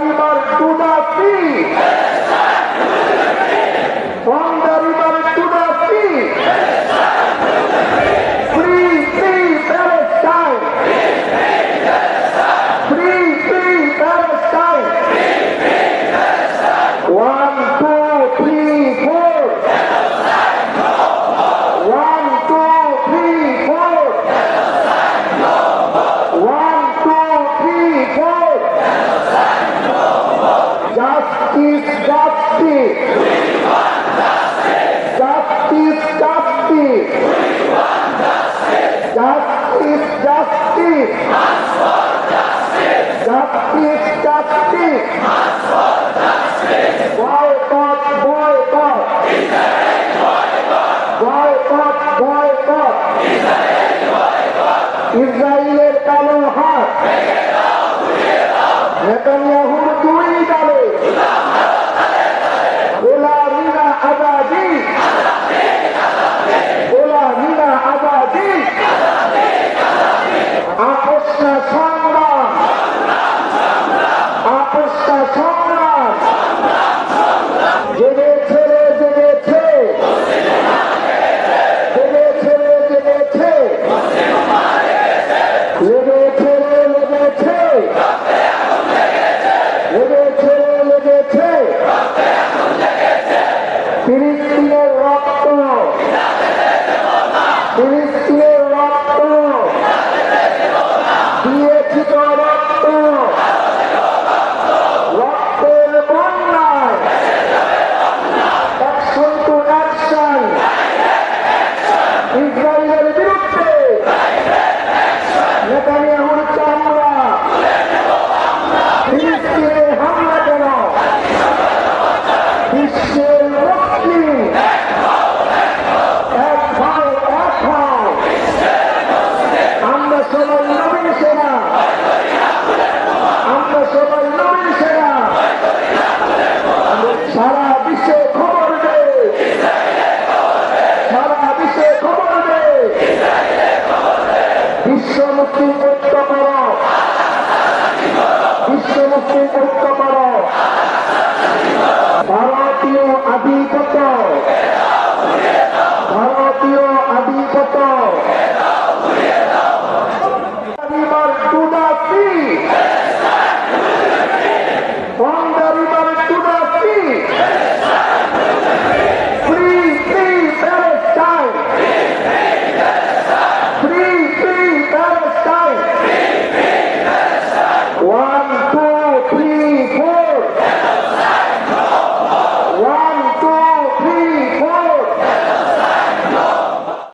river to the sea. From the river to the sea. Free, free Palestine. Free, free Palestine. 1, 2, 3, 4. 1, 2, 3, 4. 1, 2, 3, 4. Justice, justice. Justice, justice. Justice, justice. Justice, justice. Boycott, boycott. Boycott, boycott. ইসরায়েলের কালো হাত নেতানিয়াহুর দুই দলে গোলামিনা আজাদি, গোলামিনা আজাদি। আপোষ না সংগ্রাম, আপোষ না সংগ্রাম। জেগেছে রে জেগেছে, জেগেছে রে জেগেছে, লেগেছে রে লেগেছে, লেগেছে রে লেগেছে। ফিলিস্তিনের রক্ত, ফিলিস্তিনের রক্ত দিয়েছি তো রক্ত, রক্তের বন্যায় অ্যাকশন টু অ্যাকশন ইসরায়েলের বিরুদ্ধে নেতানিয়াহুর চামড়া ফিলিস্তিনে হামলা কেন? বিশ্বের মুসলিম এক ভাই এক ভাই, আমরা সবাই নবীন সেনা, আমরা সবাই নবীন সেনা। সারা বিশ্বে খবর দে, সারা বিশ্বে খবর দে। বিশ্ব মুসলিম ঐক্য করো, বিশ্ব মুসলিম ঐক্য করো। ভারতীয় আধিপত্য